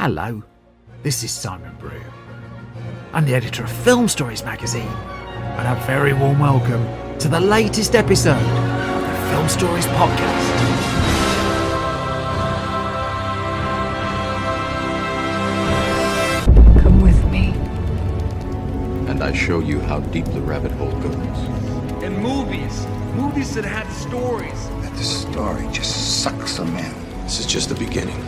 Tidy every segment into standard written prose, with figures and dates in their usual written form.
Hello, this is Simon Brew. I'm the editor of Film Stories magazine, and a very warm welcome to the latest episode of the Film Stories podcast. Come with me. And I show you how deep the rabbit hole goes. And movies that had stories. That the story just sucks them in. This is just the beginning.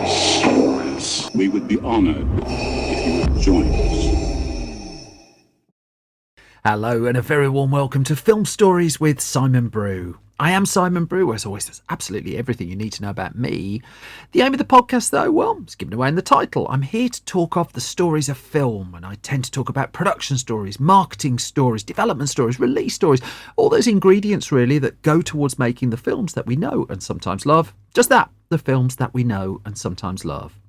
Stories. We would be honored if you would join us. Hello, and a very warm welcome to Film Stories with Simon Brew. I am Simon Brew. As always, that's absolutely everything you need to know about me. The aim of the podcast, though, well, it's given away in the title. I'm here to talk of the stories of film, and I tend to talk about production stories, marketing stories, development stories, release stories, all those ingredients, really, that go towards making the films that we know and sometimes love. Just that, the films that we know and sometimes love.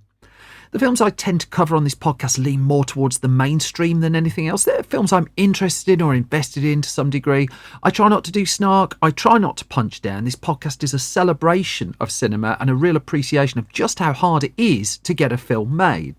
The films I tend to cover on this podcast lean more towards the mainstream than anything else. They're films I'm interested in or invested in to some degree. I try not to do snark. I try not to punch down. This podcast is a celebration of cinema and a real appreciation of just how hard it is to get a film made.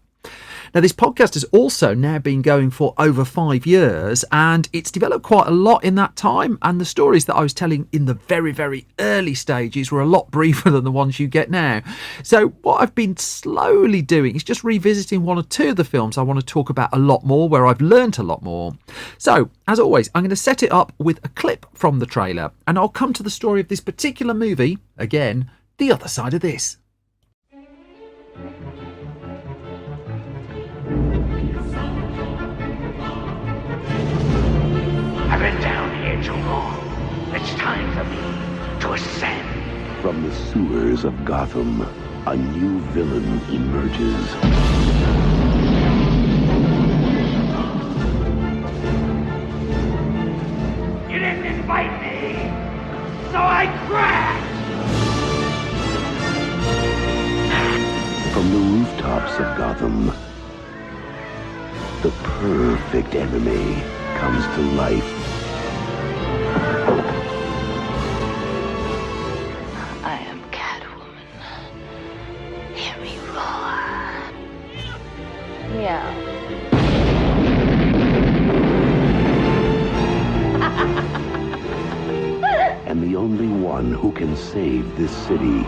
Now, this podcast has also now been going for over 5 years, and it's developed quite a lot in that time, and the stories that I was telling in the very, very early stages were a lot briefer than the ones you get now. So what I've been slowly doing is just revisiting one or two of the films I want to talk about a lot more, where I've learnt a lot more. So, as always, I'm going to set it up with a clip from the trailer, and I'll come to the story of this particular movie, again, the other side of this. I've been down here too long. It's time for me to ascend. From the sewers of Gotham, a new villain emerges. You didn't invite me, so I crashed. From the rooftops of Gotham, the perfect enemy comes to life. I am Catwoman. Hear me roar. Meow. And the only one who can save this city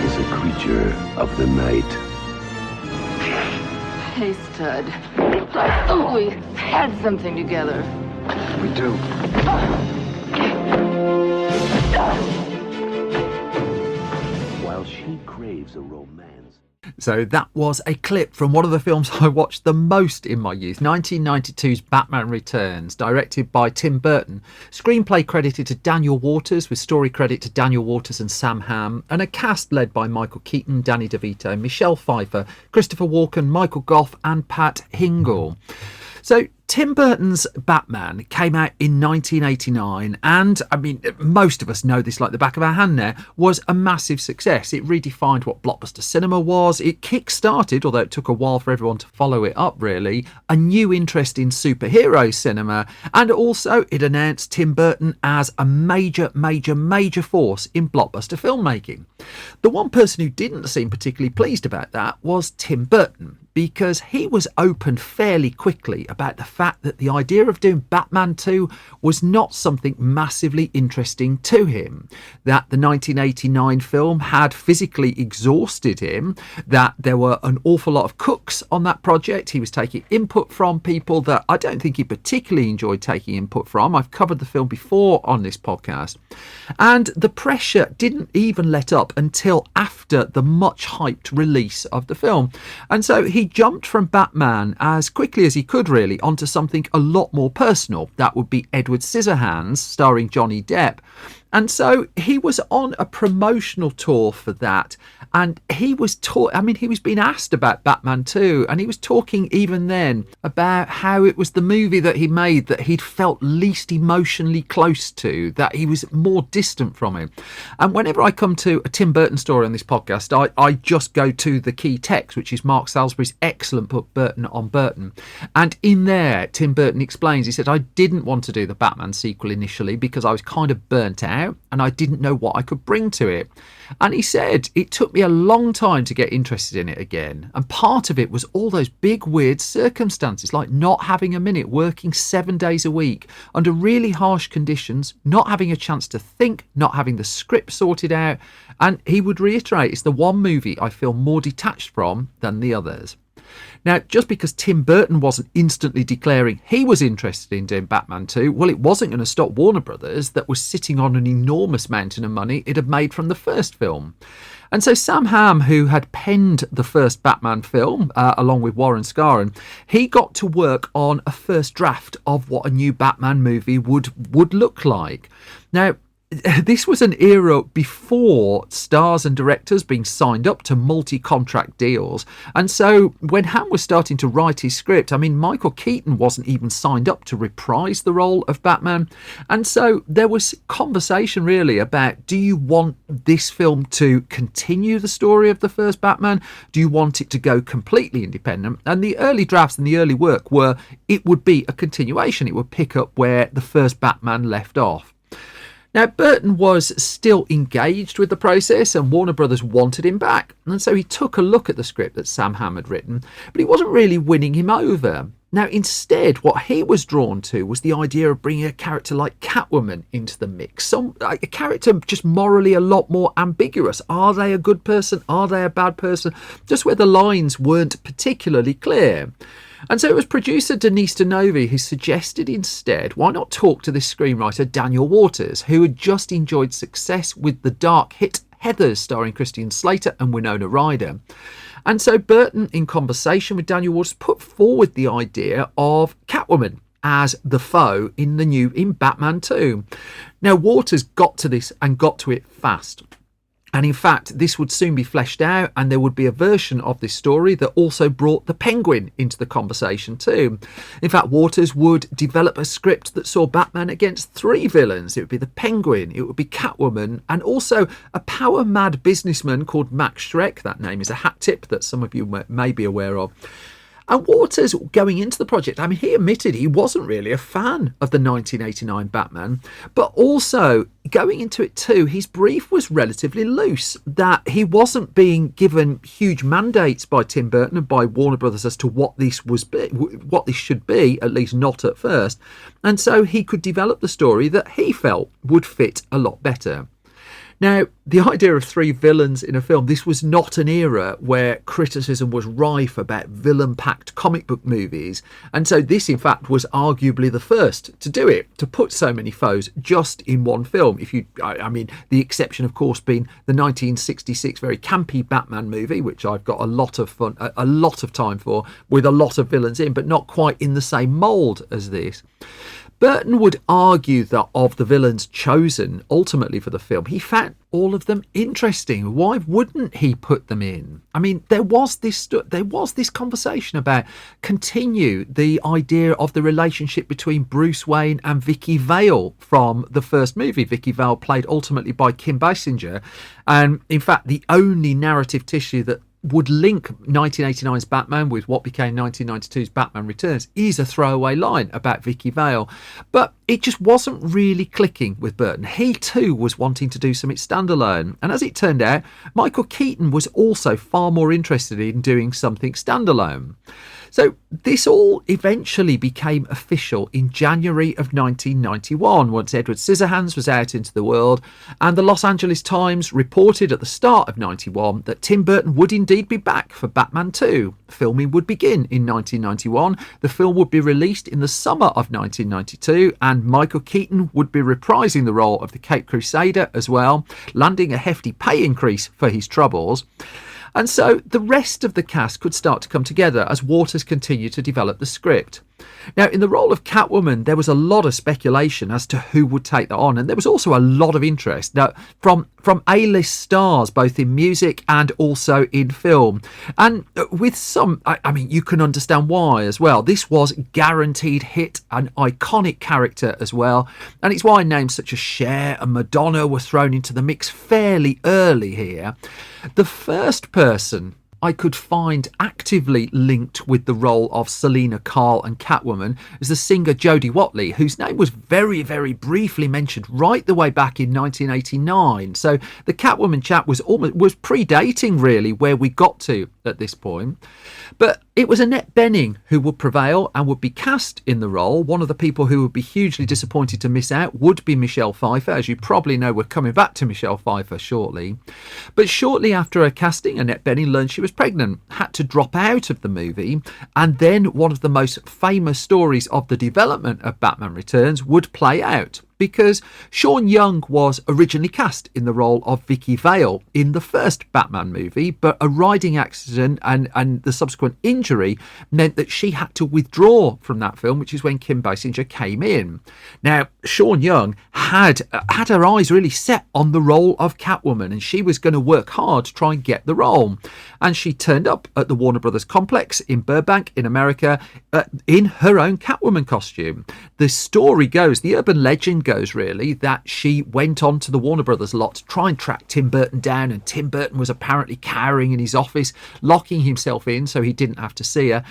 is a creature of the night. Hey, stud. I thought we had something together. We do. While she craves a romance. So that was a clip from one of the films I watched the most in my youth, 1992's Batman Returns, directed by Tim Burton. Screenplay credited to Daniel Waters, with story credit to Daniel Waters and Sam Hamm, and a cast led by Michael Keaton, Danny DeVito, Michelle Pfeiffer, Christopher Walken, Michael Gough and Pat Hingle. So Tim Burton's Batman came out in 1989 and, I mean, most of us know this like the back of our hand now, was a massive success. It redefined what blockbuster cinema was. It kick-started, although it took a while for everyone to follow it up really, a new interest in superhero cinema, and also it announced Tim Burton as a major force in blockbuster filmmaking. The one person who didn't seem particularly pleased about that was Tim Burton, because he was open fairly quickly about the fact that the idea of doing Batman 2 was not something massively interesting to him, that the 1989 film had physically exhausted him, that there were an awful lot of cooks on that project. He was taking input from people that I don't think he particularly enjoyed taking input from. I've covered the film before on this podcast. And the pressure didn't even let up until after the much hyped release of the film. And so he jumped from Batman as quickly as he could really onto something a lot more personal. That would be Edward Scissorhands, starring Johnny Depp. And so he was on a promotional tour for that, and he was being asked about Batman 2, and he was talking even then about how it was the movie that he made that he'd felt least emotionally close to, that he was more distant from him. And whenever I come to a Tim Burton story on this podcast, I just go to the key text, which is Mark Salisbury's excellent book, Burton on Burton. And in there, Tim Burton explains, he said, I didn't want to do the Batman sequel initially because I was kind of burnt out. out and I didn't know what I could bring to it. And he said, it took me a long time to get interested in it again. And part of it was all those big weird circumstances, like not having a minute, working 7 days a week under really harsh conditions, not having a chance to think, not having the script sorted out. And he would reiterate, it's the one movie I feel more detached from than the others. Now, just because Tim Burton wasn't instantly declaring he was interested in doing Batman 2, well, it wasn't going to stop Warner Brothers, that was sitting on an enormous mountain of money it had made from the first film. And so Sam Hamm, who had penned the first Batman film, along with Warren Scarron, he got to work on a first draft of what a new Batman movie would look like. Now, this was an era before stars and directors being signed up to multi-contract deals. And so when Hamm was starting to write his script, I mean, Michael Keaton wasn't even signed up to reprise the role of Batman. And so there was conversation really about, do you want this film to continue the story of the first Batman? Do you want it to go completely independent? And the early drafts and the early work were, it would be a continuation. It would pick up where the first Batman left off. Now, Burton was still engaged with the process and Warner Brothers wanted him back. And so he took a look at the script that Sam Hamm had written, but he wasn't really winning him over. Now, instead, what he was drawn to was the idea of bringing a character like Catwoman into the mix. A character just morally a lot more ambiguous. Are they a good person? Are they a bad person? Just where the lines weren't particularly clear. And so it was producer Denise Denovi who suggested instead, why not talk to this screenwriter Daniel Waters, who had just enjoyed success with the dark hit Heathers, starring Christian Slater and Winona Ryder. And so Burton, in conversation with Daniel Waters, put forward the idea of Catwoman as the foe in Batman 2. Now, Waters got to this and got to it fast. And in fact, this would soon be fleshed out and there would be a version of this story that also brought the Penguin into the conversation too. In fact, Waters would develop a script that saw Batman against 3 villains. It would be the Penguin, it would be Catwoman, and also a power-mad businessman called Max Schreck. That name is a hat tip that some of you may be aware of. And Waters, going into the project, I mean, he admitted he wasn't really a fan of the 1989 Batman, but also going into it too, his brief was relatively loose, that he wasn't being given huge mandates by Tim Burton and by Warner Brothers as to what this should be, at least not at first. And so he could develop the story that he felt would fit a lot better. Now, the idea of 3 villains in a film, this was not an era where criticism was rife about villain-packed comic book movies. And so this, in fact, was arguably the first to do it, to put so many foes just in one film. I mean, the exception, of course, being the 1966 very campy Batman movie, which I've got a lot of fun, a lot of time for, with a lot of villains in, but not quite in the same mould as this. Burton would argue that of the villains chosen ultimately for the film, he found all of them interesting. Why wouldn't he put them in? I mean, there was this conversation about continue the idea of the relationship between Bruce Wayne and Vicky Vale from the first movie. Vicky Vale played ultimately by Kim Basinger, and in fact, the only narrative tissue that would link 1989's Batman with what became 1992's Batman Returns is a throwaway line about Vicky Vale. But it just wasn't really clicking with Burton. He too was wanting to do something standalone. And as it turned out, Michael Keaton was also far more interested in doing something standalone. So this all eventually became official in January of 1991, once Edward Scissorhands was out into the world, and the Los Angeles Times reported at the start of 91 that Tim Burton would indeed be back for Batman 2. Filming would begin in 1991, the film would be released in the summer of 1992, and Michael Keaton would be reprising the role of the Caped Crusader as well, landing a hefty pay increase for his troubles. And so the rest of the cast could start to come together as Waters continued to develop the script. Now, in the role of Catwoman, there was a lot of speculation as to who would take that on, and there was also a lot of interest now from A-list stars, both in music and also in film. And with some, I mean, you can understand why as well. This was guaranteed hit, an iconic character as well, and it's why names such as Cher and Madonna were thrown into the mix fairly early here. The first person I could find actively linked with the role of Selina Kyle and Catwoman is the singer Jodie Watley, whose name was very, very briefly mentioned right the way back in 1989. So the Catwoman chat was predating really where we got to at this point. But it was Annette Bening who would prevail and would be cast in the role. One of the people who would be hugely disappointed to miss out would be Michelle Pfeiffer. As you probably know, we're coming back to Michelle Pfeiffer shortly. But shortly after her casting, Annette Bening learned she was pregnant, had to drop out of the movie, and then one of the most famous stories of the development of Batman Returns would play out. Because Sean Young was originally cast in the role of Vicky Vale in the first Batman movie, but a riding accident and the subsequent injury meant that she had to withdraw from that film, which is when Kim Basinger came in. Now, Sean Young had her eyes really set on the role of Catwoman, and she was going to work hard to try and get the role. And she turned up at the Warner Brothers complex in Burbank in America in her own Catwoman costume. The story goes, the urban legend goes really, that she went on to the Warner Brothers lot to try and track Tim Burton down, and Tim Burton was apparently cowering in his office, locking himself in so he didn't have to see her.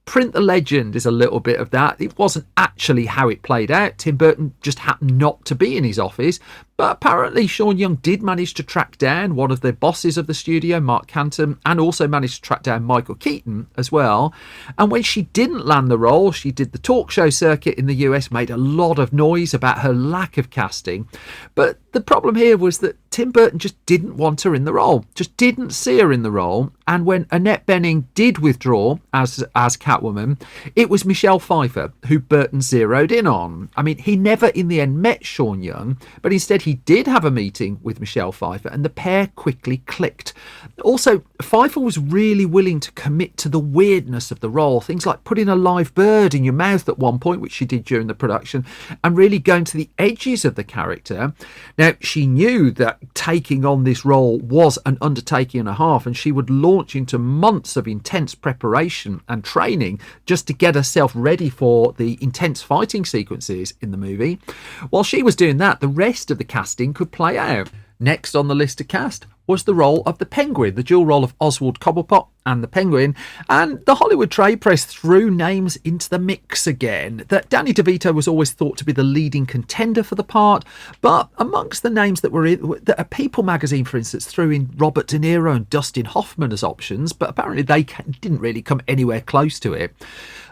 Print the legend is a little bit of that. It wasn't actually how it played out. Tim Burton just happened not to be in his office. But apparently Sean Young did manage to track down one of the bosses of the studio, Mark Canton, and also managed to track down Michael Keaton as well. And when she didn't land the role, she did the talk show circuit in the US, made a lot of noise about her lack of casting. But the problem here was that Tim Burton just didn't want her in the role, just didn't see her in the role. And when Annette Bening did withdraw as Catwoman, it was Michelle Pfeiffer who Burton zeroed in on. I mean, he never in the end met Sean Young, but instead he did have a meeting with Michelle Pfeiffer, and the pair quickly clicked. Also, Pfeiffer was really willing to commit to the weirdness of the role, things like putting a live bird in your mouth at one point, which she did during the production, and really going to the edges of the character. Now, she knew that taking on this role was an undertaking and a half, and she would launch into months of intense preparation and training just to get herself ready for the intense fighting sequences in the movie. While she was doing that, the rest of the casting could play out. Next on the list to cast was the role of the Penguin, the dual role of Oswald Cobblepot and the Penguin, and the Hollywood trade press threw names into the mix again. That Danny DeVito was always thought to be the leading contender for the part, but amongst the names that were in, that People magazine, for instance, threw in Robert De Niro and Dustin Hoffman as options, but apparently they didn't really come anywhere close to it.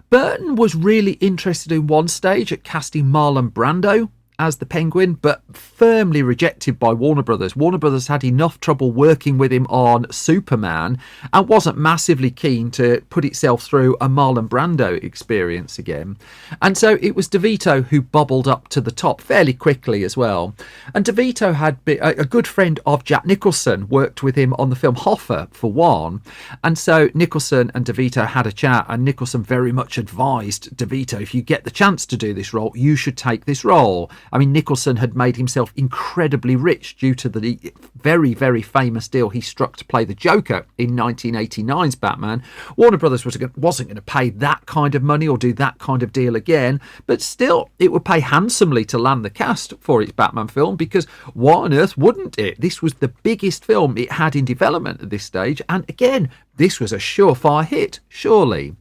Burton was really interested in one stage at casting Marlon Brando as the Penguin, but firmly rejected by Warner Brothers. Warner Brothers had enough trouble working with him on Superman and wasn't massively keen to put itself through a Marlon Brando experience again. And so it was DeVito who bubbled up to the top fairly quickly as well. And DeVito had been a good friend of Jack Nicholson, worked with him on the film Hoffa for one. And so Nicholson and DeVito had a chat, and Nicholson very much advised DeVito, if you get the chance to do this role, you should take this role. I mean, Nicholson had made himself incredibly rich due to the very, very famous deal he struck to play the Joker in 1989's Batman. Warner Brothers wasn't going to pay that kind of money or do that kind of deal again, but still, it would pay handsomely to land the cast for its Batman film, because why on earth wouldn't it? This was the biggest film it had in development at this stage, and again, this was a surefire hit, surely.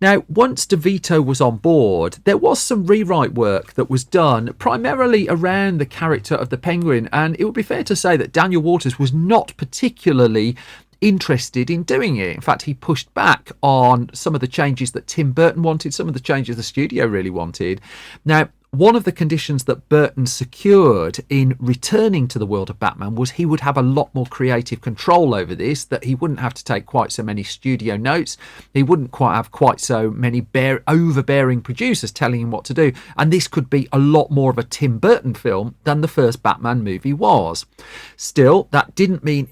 Now, once DeVito was on board, there was some rewrite work that was done primarily around the character of the Penguin, and it would be fair to say that Daniel Waters was not particularly interested in doing it. In fact, he pushed back on some of the changes that Tim Burton wanted, some of the changes the studio really wanted. Now, one of the conditions that Burton secured in returning to the world of Batman was he would have a lot more creative control over this, that he wouldn't have to take quite so many studio notes, he wouldn't have quite so many overbearing producers telling him what to do, and this could be a lot more of a Tim Burton film than the first Batman movie was. Still, that didn't mean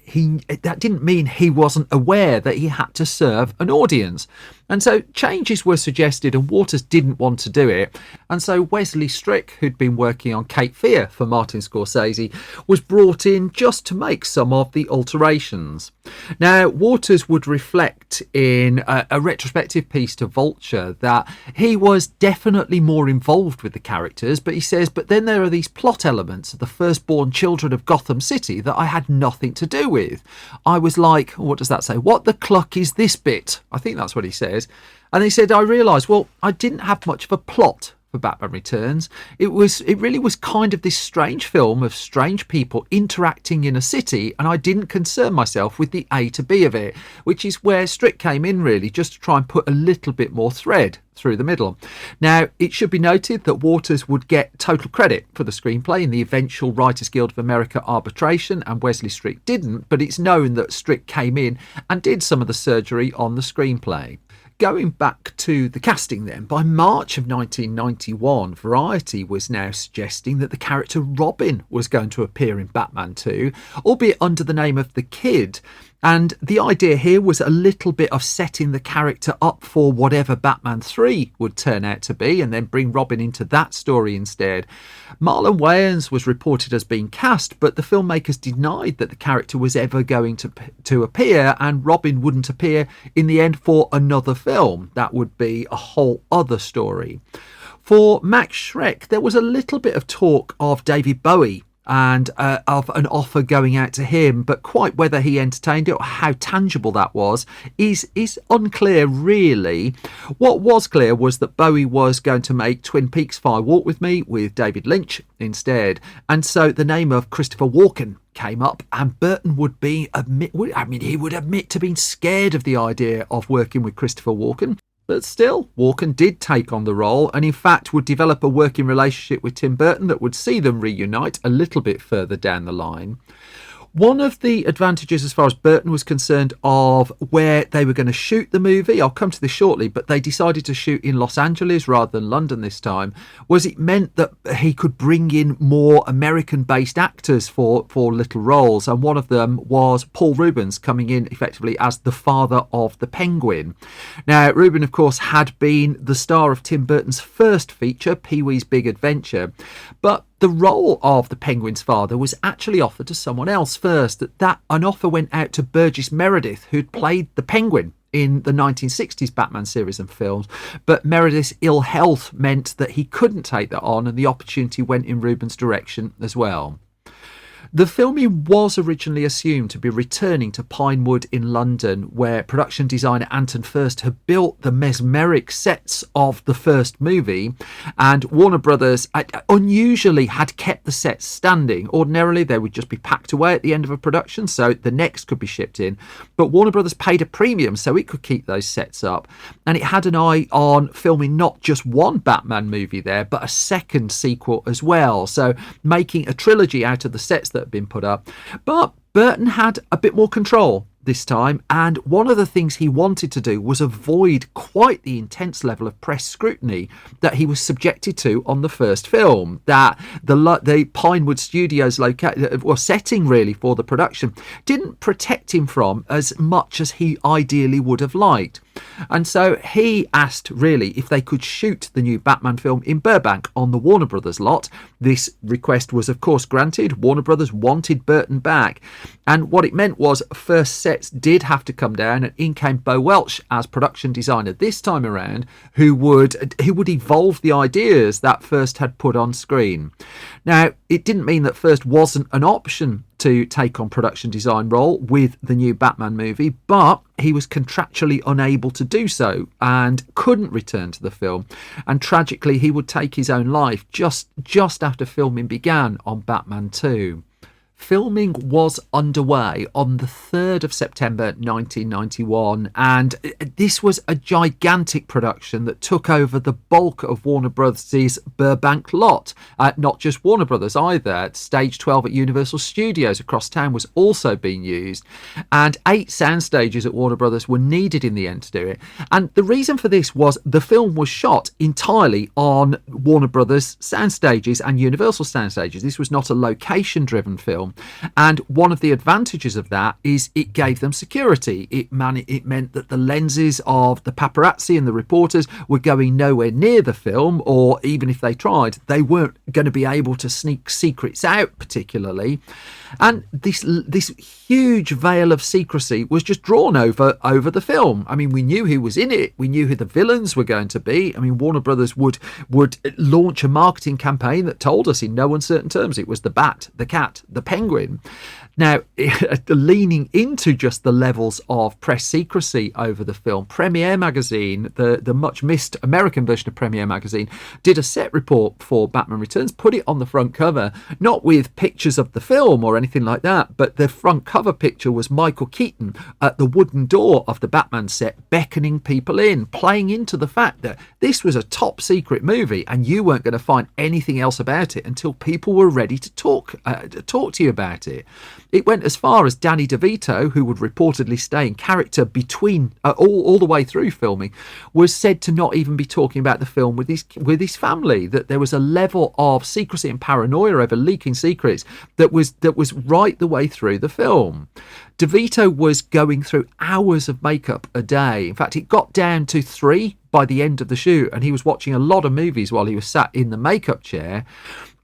he wasn't aware that he had to serve an audience. And so changes were suggested and Waters didn't want to do it. And so Wesley Strick, who'd been working on Cape Fear for Martin Scorsese, was brought in just to make some of the alterations. Now, Waters would reflect in a retrospective piece to Vulture that he was definitely more involved with the characters, but he says, but then there are these plot elements of the firstborn children of Gotham City that I had nothing to do with. I was like, what does that say? What the cluck is this bit? I think that's what he says. And he said, I realised, well, I didn't have much of a plot for Batman Returns. It really was kind of this strange film of strange people interacting in a city, and I didn't concern myself with the A to B of it, which is where Strick came in really, just to try and put a little bit more thread through the middle. Now, it should be noted that Waters would get total credit for the screenplay in the eventual Writers Guild of America arbitration, and Wesley Strick didn't, but it's known that Strick came in and did some of the surgery on the screenplay. Going back to the casting then, by March of 1991, Variety was now suggesting that the character Robin was going to appear in Batman 2, albeit under the name of the Kid. And the idea here was a little bit of setting the character up for whatever Batman 3 would turn out to be, and then bring Robin into that story instead. Marlon Wayans was reported as being cast, but the filmmakers denied that the character was ever going to appear, and Robin wouldn't appear in the end for another film. That would be a whole other story. For Max Schreck, there was a little bit of talk of David Bowie and of an offer going out to him, but quite whether he entertained it or how tangible that was is unclear really. What was clear was that Bowie was going to make Twin Peaks Fire Walk With Me with David Lynch instead, and so the name of Christopher Walken came up, and Burton would admit to being scared of the idea of working with Christopher Walken. But still, Walken did take on the role, and in fact would develop a working relationship with Tim Burton that would see them reunite a little bit further down the line. One of the advantages as far as Burton was concerned of where they were going to shoot the movie, I'll come to this shortly, but they decided to shoot in Los Angeles rather than London this time, was it meant that he could bring in more American-based actors for little roles, and one of them was Paul Rubens coming in effectively as the father of the Penguin. Now, Rubin, of course, had been the star of Tim Burton's first feature, Pee-wee's Big Adventure, but the role of the Penguin's father was actually offered to someone else first. An offer went out to Burgess Meredith, who'd played the Penguin in the 1960s Batman series and films, but Meredith's ill health meant that he couldn't take that on, and the opportunity went in Rubin's direction as well. The filming was originally assumed to be returning to Pinewood in London, where production designer Anton Furst had built the mesmeric sets of the first movie, and Warner Brothers unusually had kept the sets standing. Ordinarily, they would just be packed away at the end of a production, so the next could be shipped in. But Warner Brothers paid a premium so it could keep those sets up, and it had an eye on filming not just one Batman movie there, but a second sequel as well, so making a trilogy out of the sets that had been put up. But Burton had a bit more control this time, and one of the things he wanted to do was avoid quite the intense level of press scrutiny that he was subjected to on the first film, that the Pinewood Studios setting really for the production didn't protect him from as much as he ideally would have liked. And so he asked really if they could shoot the new Batman film in Burbank on the Warner Brothers lot. This request was of course granted. Warner Brothers wanted Burton back, and what it meant was first sets did have to come down, and in came Bo Welch as production designer this time around, who would evolve the ideas that First had put on screen. Now, it didn't mean that First wasn't an option to take on production design role with the new Batman movie, but he was contractually unable to do so and couldn't return to the film, and tragically he would take his own life just after filming began on Batman 2. Filming was underway on the 3rd of September 1991, and this was a gigantic production that took over the bulk of Warner Brothers' Burbank lot. Not just Warner Brothers either. Stage 12 at Universal Studios across town was also being used, and 8 sound stages at Warner Brothers were needed in the end to do it. And the reason for this was the film was shot entirely on Warner Brothers sound stages and Universal sound stages. This was not a location-driven film. film. And one of the advantages of that is it gave them security. It meant that the lenses of the paparazzi and the reporters were going nowhere near the film, or even if they tried, they weren't going to be able to sneak secrets out particularly. And this huge veil of secrecy was just drawn over the film. I mean, we knew who was in it. We knew who the villains were going to be. I mean, Warner Brothers would launch a marketing campaign that told us in no uncertain terms it was the bat, the cat, the penguin. Now, leaning into just the levels of press secrecy over the film, Premiere Magazine, the much missed American version of Premiere Magazine, did a set report for Batman Returns, put it on the front cover, not with pictures of the film or anything like that, but the front cover picture was Michael Keaton at the wooden door of the Batman set, beckoning people in, playing into the fact that this was a top secret movie and you weren't going to find anything else about it until people were ready to talk to you about it. It went as far as Danny DeVito, who would reportedly stay in character between all the way through filming, was said to not even be talking about the film with his family. That there was a level of secrecy and paranoia over leaking secrets that was right the way through the film. DeVito was going through hours of makeup a day. In fact, it got down to 3 by the end of the shoot, and he was watching a lot of movies while he was sat in the makeup chair.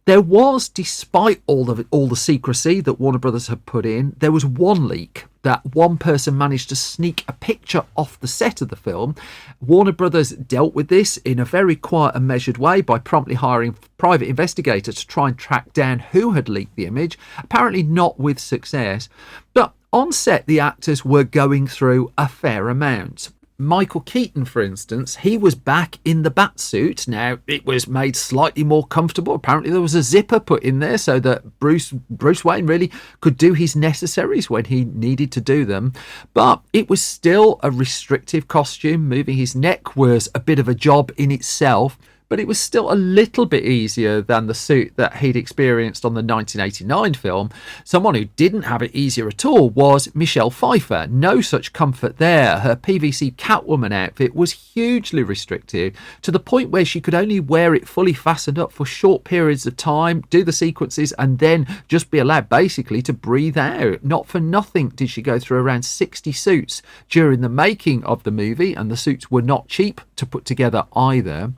There was, despite all the secrecy that Warner Brothers had put in, there was one leak that one person managed to sneak a picture off the set of the film. Warner Brothers dealt with this in a very quiet and measured way by promptly hiring a private investigator to try and track down who had leaked the image, apparently not with success. But on set, the actors were going through a fair amount. Michael Keaton, for instance, he was back in the bat suit. Now, it was made slightly more comfortable. Apparently there was a zipper put in there so that Bruce Wayne really could do his necessaries when he needed to do them. But it was still a restrictive costume. Moving his neck was a bit of a job in itself. But it was still a little bit easier than the suit that he'd experienced on the 1989 film. Someone who didn't have it easier at all was Michelle Pfeiffer. No such comfort there. Her PVC Catwoman outfit was hugely restrictive, to the point where she could only wear it fully fastened up for short periods of time, do the sequences, and then just be allowed basically to breathe out. Not for nothing did she go through around 60 suits during the making of the movie, and the suits were not cheap to put together either.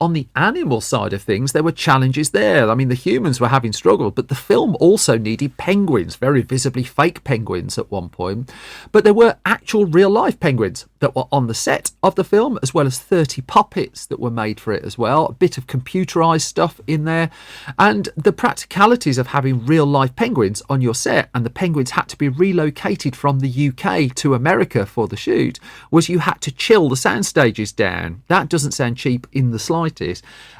On the animal side of things, there were challenges there. I mean, the humans were having struggled, but the film also needed penguins, very visibly fake penguins at one point. But there were actual real-life penguins that were on the set of the film, as well as 30 puppets that were made for it as well. A bit of computerized stuff in there. And the practicalities of having real-life penguins on your set, and the penguins had to be relocated from the UK to America for the shoot, was you had to chill the sound stages down. That doesn't sound cheap in the slightest.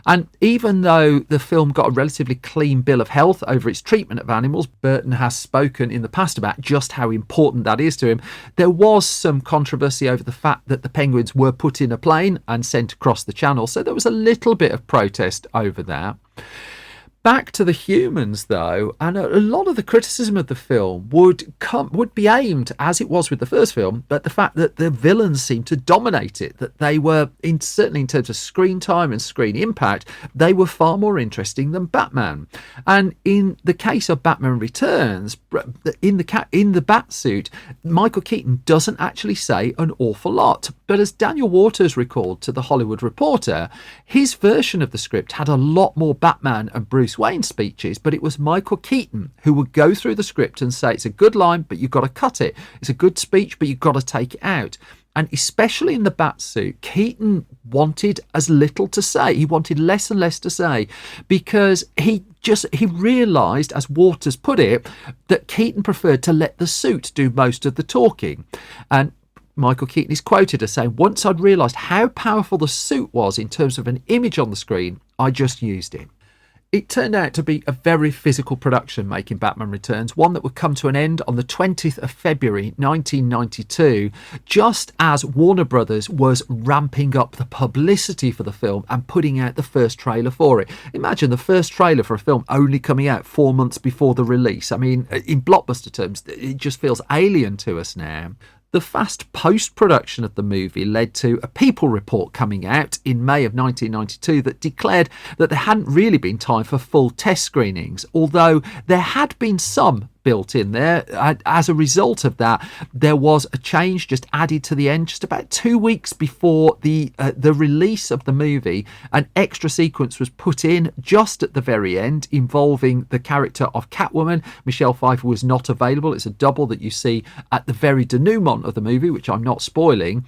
And even though the film got a relatively clean bill of health over its treatment of animals, Burton has spoken in the past about just how important that is to him, there was some controversy over the fact that the penguins were put in a plane and sent across the channel, so there was a little bit of protest over that. Back to the humans, though, and a lot of the criticism of the film would be aimed, as it was with the first film, at the fact that the villains seemed to dominate it, that they were, certainly in terms of screen time and screen impact, they were far more interesting than Batman. And in the case of Batman Returns, in the bat suit, Michael Keaton doesn't actually say an awful lot. But as Daniel Waters recalled to The Hollywood Reporter, his version of the script had a lot more Batman and Bruce Wayne speeches, but it was Michael Keaton who would go through the script and say, it's a good line, but you've got to cut it. It's a good speech, but you've got to take it out. And especially in the Batsuit, Keaton wanted as little to say. He wanted less and less to say, because he realised, as Waters put it, that Keaton preferred to let the suit do most of the talking. And Michael Keaton is quoted as saying, once I'd realised how powerful the suit was in terms of an image on the screen, I just used it. It turned out to be a very physical production making Batman Returns, one that would come to an end on the 20th of February 1992, just as Warner Brothers was ramping up the publicity for the film and putting out the first trailer for it. Imagine the first trailer for a film only coming out 4 months before the release. I mean, in blockbuster terms, it just feels alien to us now. The fast post-production of the movie led to a People report coming out in May of 1992 that declared that there hadn't really been time for full test screenings, although there had been some built in there. As a result of that, there was a change just added to the end just about 2 weeks before the release of the movie. An extra sequence was put in just at the very end involving the character of Catwoman. Michelle Pfeiffer was not available. It's a double that you see at the very denouement of the movie, which I'm not spoiling.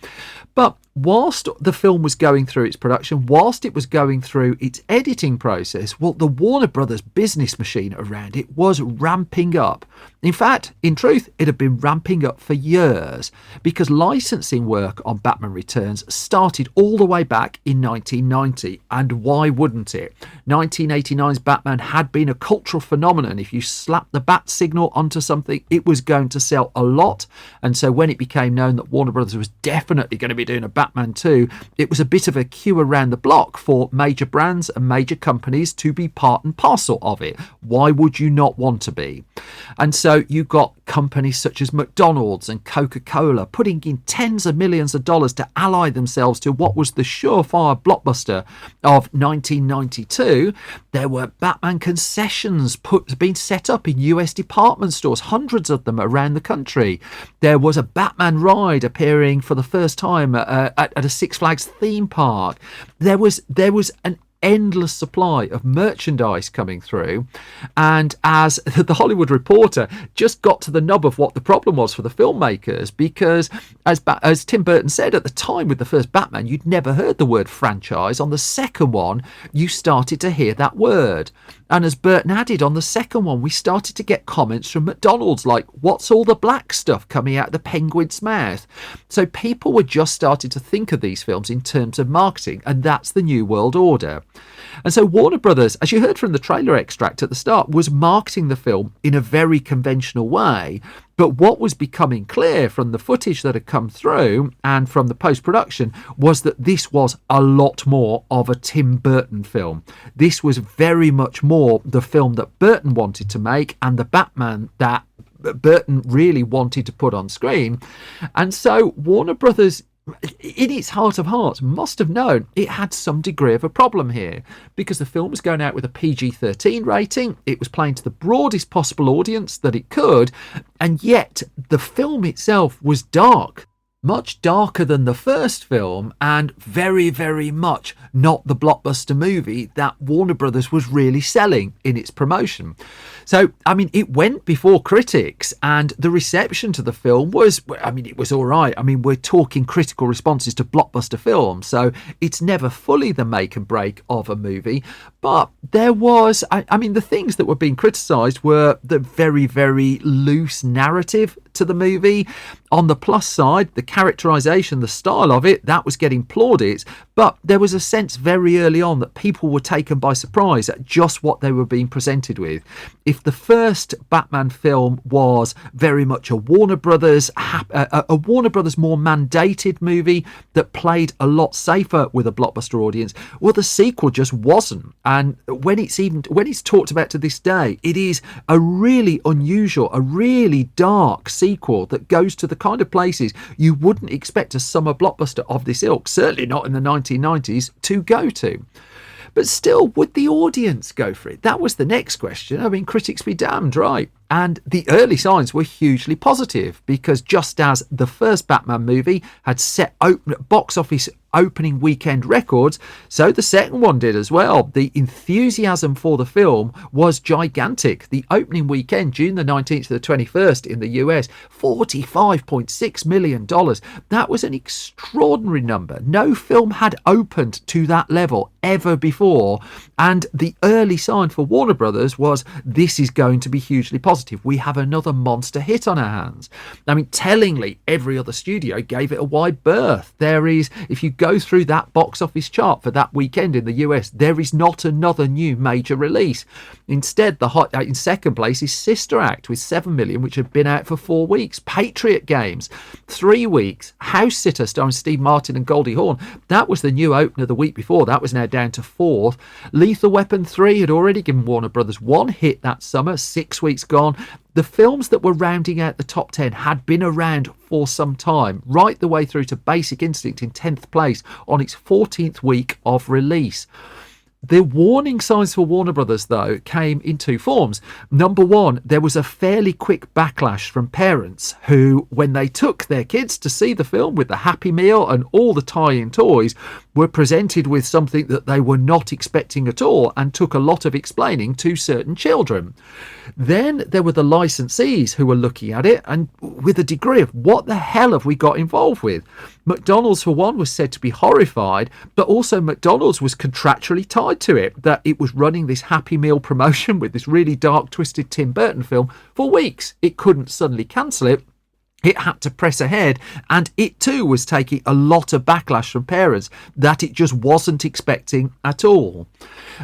But whilst the film was going through its production, whilst it was going through its editing process, well, the Warner Brothers business machine around it was ramping up. In fact, in truth, it had been ramping up for years because licensing work on Batman Returns started all the way back in 1990. And why wouldn't it? 1989's Batman had been a cultural phenomenon. If you slapped the bat signal onto something, it was going to sell a lot. And so when it became known that Warner Brothers was definitely going to be doing a Batman 2, it was a bit of a queue around the block for major brands and major companies to be part and parcel of it. Why would you not want to be? And so you got companies such as McDonald's and Coca-Cola putting in tens of millions of dollars to ally themselves to what was the surefire blockbuster of 1992. There were Batman concessions being set up in US department stores, hundreds of them around the country. There was a Batman ride appearing for the first time at a Six Flags theme park. There was an endless supply of merchandise coming through, and as the Hollywood Reporter just got to the nub of what the problem was for the filmmakers, because as Tim Burton said at the time with the first Batman, you'd never heard the word franchise. On the second one, you started to hear that word. And as Burton added, on the second one, we started to get comments from McDonald's like, what's all the black stuff coming out the penguin's mouth? So people were just starting to think of these films in terms of marketing, and that's the New World Order. And so Warner Brothers, as you heard from the trailer extract at the start, was marketing the film in a very conventional way. But what was becoming clear from the footage that had come through and from the post-production was that this was a lot more of a Tim Burton film. This was very much more the film that Burton wanted to make and the Batman that Burton really wanted to put on screen. And so Warner Brothers, in its heart of hearts, must have known it had some degree of a problem here, because the film was going out with a PG-13 rating. It was playing to the broadest possible audience that it could, and yet the film itself was dark. Much darker than the first film, and very, very much not the blockbuster movie that Warner Brothers was really selling in its promotion. So, I mean, it went before critics, and the reception to the film was, I mean, it was all right. I mean, we're talking critical responses to blockbuster films, so it's never fully the make and break of a movie. But there was, I mean, the things that were being criticised were the very, very loose narrative to the movie. On the plus side, the characterisation, the style of it, that was getting plaudits, but there was a sense very early on that people were taken by surprise at just what they were being presented with. If the first Batman film was very much a Warner Brothers more mandated movie that played a lot safer with a blockbuster audience, well, the sequel just wasn't. And when it's talked about to this day, it is a really unusual, a really dark sequel that goes to the kind of places you wouldn't expect a summer blockbuster of this ilk, certainly not in the 1990s, to go to. But still, would the audience go for it? That was the next question. I mean, critics be damned, right? And the early signs were hugely positive, because just as the first Batman movie had set box office opening weekend records, so the second one did as well. The enthusiasm for the film was gigantic. The opening weekend, June the 19th to the 21st in the US, $45.6 million. That was an extraordinary number. No film had opened to that level ever before. And the early sign for Warner Brothers was, this is going to be hugely positive. We have another monster hit on our hands. I mean, tellingly, every other studio gave it a wide berth. There is, if you go through that box office chart for that weekend in the US, there is not another new major release. Instead, in second place is Sister Act with 7 million, which had been out for 4 weeks. Patriot Games, 3 weeks. House Sitter, starring Steve Martin and Goldie Hawn, that was the new opener the week before. That was now down to 4th. Lethal Weapon 3 had already given Warner Brothers one hit that summer, 6 weeks gone. The films that were rounding out the top 10 had been around for some time, right the way through to Basic Instinct in 10th place on its 14th week of release. The warning signs for Warner Brothers, though, came in two forms. Number one, there was a fairly quick backlash from parents who, when they took their kids to see the film with the Happy Meal and all the tie-in toys, were presented with something that they were not expecting at all and took a lot of explaining to certain children. Then there were the licensees who were looking at it and with a degree of what the hell have we got involved with? McDonald's, for one, was said to be horrified, but also McDonald's was contractually tied to it, that it was running this Happy Meal promotion with this really dark, twisted Tim Burton film for weeks. It couldn't suddenly cancel it. It had to press ahead, and it too was taking a lot of backlash from parents that it just wasn't expecting at all.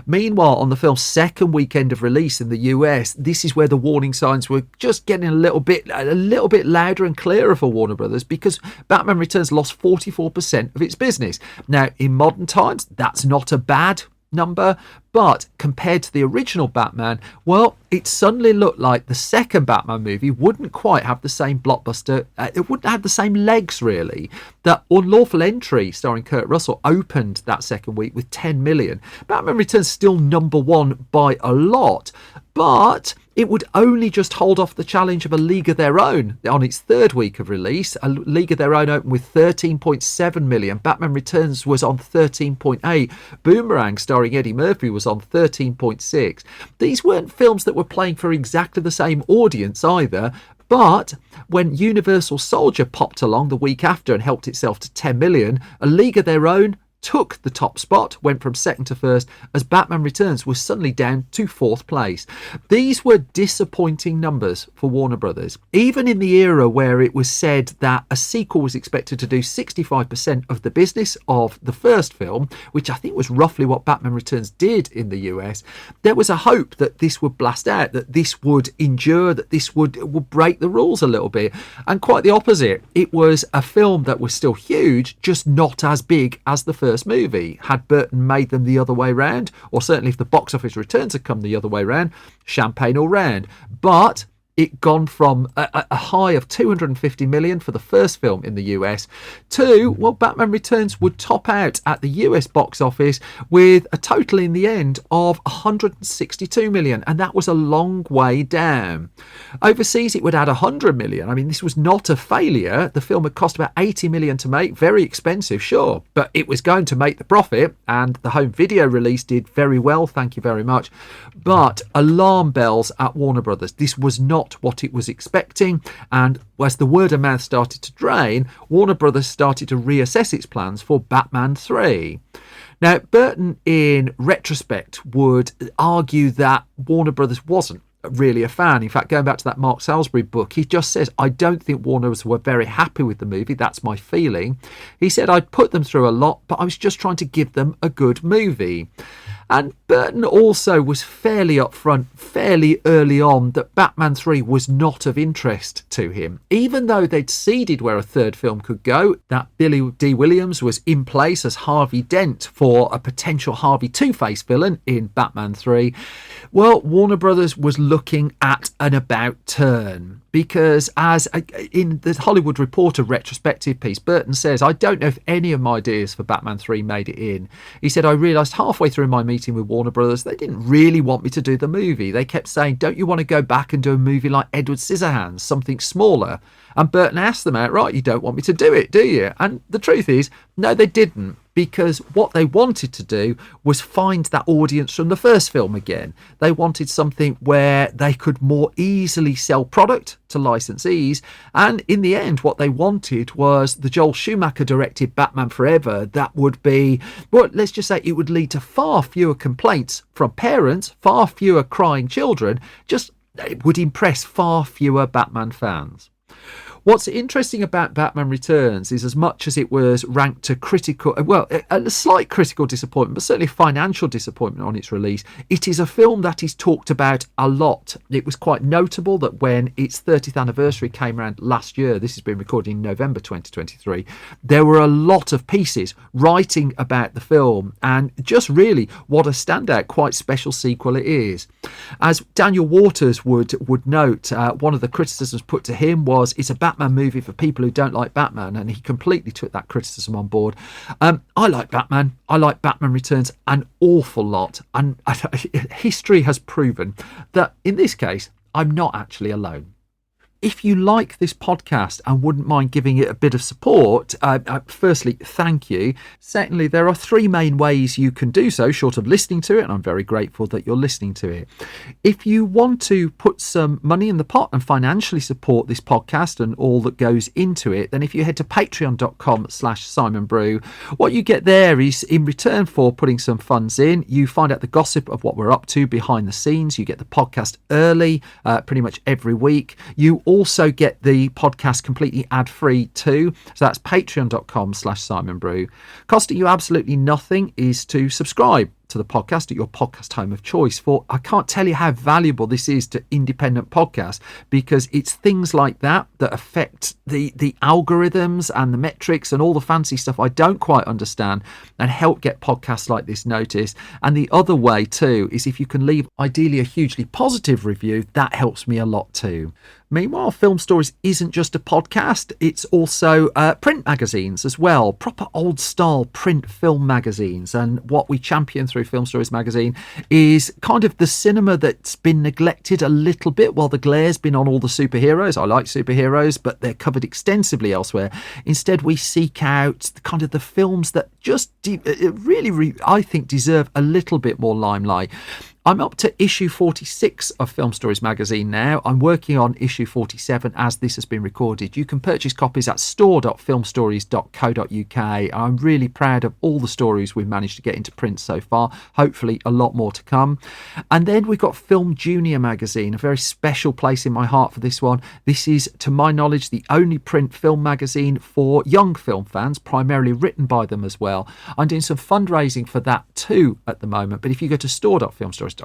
Meanwhile, on the film's second weekend of release in the US, this is where the warning signs were just getting a little bit louder and clearer for Warner Brothers, because Batman Returns lost 44% of its business. Now, in modern times, that's not a bad number, but compared to the original Batman, well, it suddenly looked like the second Batman movie wouldn't quite have the same blockbuster, it wouldn't have the same legs, really. That Unlawful Entry, starring Kurt Russell, opened that second week with 10 million. Batman Returns still number one by a lot, but it would only just hold off the challenge of A League of Their Own on its third week of release. A League of Their Own opened with 13.7 million. Batman Returns was on 13.8. Boomerang, starring Eddie Murphy, was on 13.6. These weren't films that were playing for exactly the same audience either. But when Universal Soldier popped along the week after and helped itself to 10 million, A League of Their Own took the top spot, went from second to first, as Batman Returns was suddenly down to fourth place. These were disappointing numbers for Warner Brothers, even in the era where it was said that a sequel was expected to do 65% of the business of the first film, which I think was roughly what Batman Returns did in the US. There was a hope that this would blast out, that this would endure, that this would break the rules a little bit, and quite the opposite. It was a film that was still huge, just not as big as the first movie. Had Burton made them the other way round, or certainly if the box office returns had come the other way round, champagne all round. But it gone from a high of 250 million for the first film in the US to, well, Batman Returns would top out at the US box office with a total in the end of 162 million, and that was a long way down. Overseas, it would add 100 million. I mean, this was not a failure. The film had cost about 80 million to make, very expensive, sure, but it was going to make the profit, and the home video release did very well, thank you very much. But alarm bells at Warner Brothers. This was not what it was expecting, and as the word of mouth started to drain, Warner Brothers started to reassess its plans for Batman 3. Now, Burton, in retrospect, would argue that Warner Brothers wasn't really a fan. In fact, going back to that Mark Salisbury book, he just says, I don't think Warners were very happy with the movie. That's my feeling. He said, I'd put them through a lot, but I was just trying to give them a good movie. And Burton also was fairly upfront, fairly early on, that Batman 3 was not of interest to him. Even though they'd seeded where a third film could go, that Billy D. Williams was in place as Harvey Dent for a potential Harvey Two-Face villain in Batman 3, well, Warner Brothers was looking at an about turn. Because as in the Hollywood Reporter retrospective piece, Burton says, I don't know if any of my ideas for Batman 3 made it in. He said, I realised halfway through my meeting with Warner Brothers, they didn't really want me to do the movie. They kept saying, don't you want to go back and do a movie like Edward Scissorhands, something smaller? And Burton asked them outright, you don't want me to do it, do you? And the truth is, no, they didn't. Because what they wanted to do was find that audience from the first film again. They wanted something where they could more easily sell product to licensees. And in the end, what they wanted was the Joel Schumacher directed Batman Forever that would be, well, let's just say it would lead to far fewer complaints from parents, far fewer crying children, just it would impress far fewer Batman fans. What's interesting about Batman Returns is, as much as it was ranked to critical, well, a slight critical disappointment, but certainly financial disappointment on its release, it is a film that is talked about a lot. It was quite notable that when its 30th anniversary came around last year, this has been recorded in November 2023, there were a lot of pieces writing about the film and just really what a standout, quite special sequel it is. As Daniel Waters would note, one of the criticisms put to him was, it's a Batman movie for people who don't like Batman, and he completely took that criticism on board. I like Batman. I like Batman Returns an awful lot, and history has proven that in this case I'm not actually alone. If you like this podcast and wouldn't mind giving it a bit of support, firstly, thank you. Secondly, there are three main ways you can do so, short of listening to it, and I'm very grateful that you're listening to it. If you want to put some money in the pot and financially support this podcast and all that goes into it, then if you head to patreon.com/SimonBrew, what you get there is, in return for putting some funds in, you find out the gossip of what we're up to behind the scenes. You get the podcast early, pretty much every week. You also get the podcast completely ad-free too. So that's patreon.com/SimonBrew. Costing you absolutely nothing is to subscribe to the podcast at your podcast home of choice. For I can't tell you how valuable this is to independent podcasts, because it's things like that that affect the algorithms and the metrics and all the fancy stuff I don't quite understand, and help get podcasts like this noticed. And the other way too is, if you can leave ideally a hugely positive review, that helps me a lot too. Meanwhile, Film Stories isn't just a podcast, it's also print magazines as well, proper old style print film magazines. And what we champion through Film Stories magazine is kind of the cinema that's been neglected a little bit while the glare's been on all the superheroes. I like superheroes, but they're covered extensively elsewhere. Instead, we seek out kind of the films that just really, I think, deserve a little bit more limelight. I'm up to issue 46 of Film Stories magazine now. I'm working on issue 47 as this has been recorded. You can purchase copies at store.filmstories.co.uk. I'm really proud of all the stories we've managed to get into print so far. Hopefully a lot more to come. And then we've got Film Junior magazine, a very special place in my heart for this one. This is, to my knowledge, the only print film magazine for young film fans, primarily written by them as well. I'm doing some fundraising for that too at the moment, but if you go to store.filmstories.co.uk,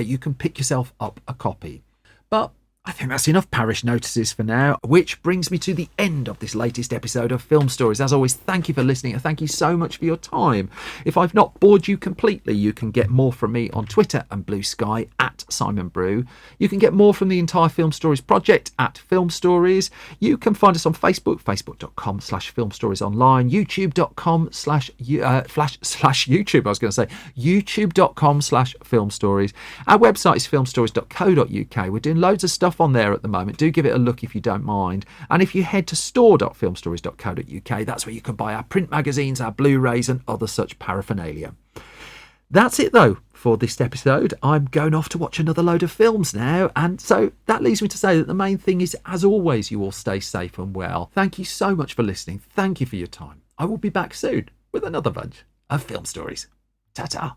you can pick yourself up a copy. But I think that's enough parish notices for now, which brings me to the end of this latest episode of Film Stories. As always, thank you for listening, and thank you so much for your time. If I've not bored you completely, you can get more from me on Twitter and Blue Sky at Simon Brew. You can get more from the entire Film Stories project at Film Stories. You can find us on Facebook, facebook.com/filmstoriesonline, youtube.com/YouTube, I was going to say, youtube.com/film stories. Our website is filmstories.co.uk. We're doing loads of stuff on there at the moment. Do give it a look if you don't mind. And if you head to store.filmstories.co.uk, that's where you can buy our print magazines, our Blu-rays and other such paraphernalia. That's it though for this episode. I'm going off to watch another load of films now, and so that leaves me to say that the main thing is, as always, you all stay safe and well. Thank you so much for listening. Thank you for your time. I will be back soon with another bunch of Film Stories. Ta-ta.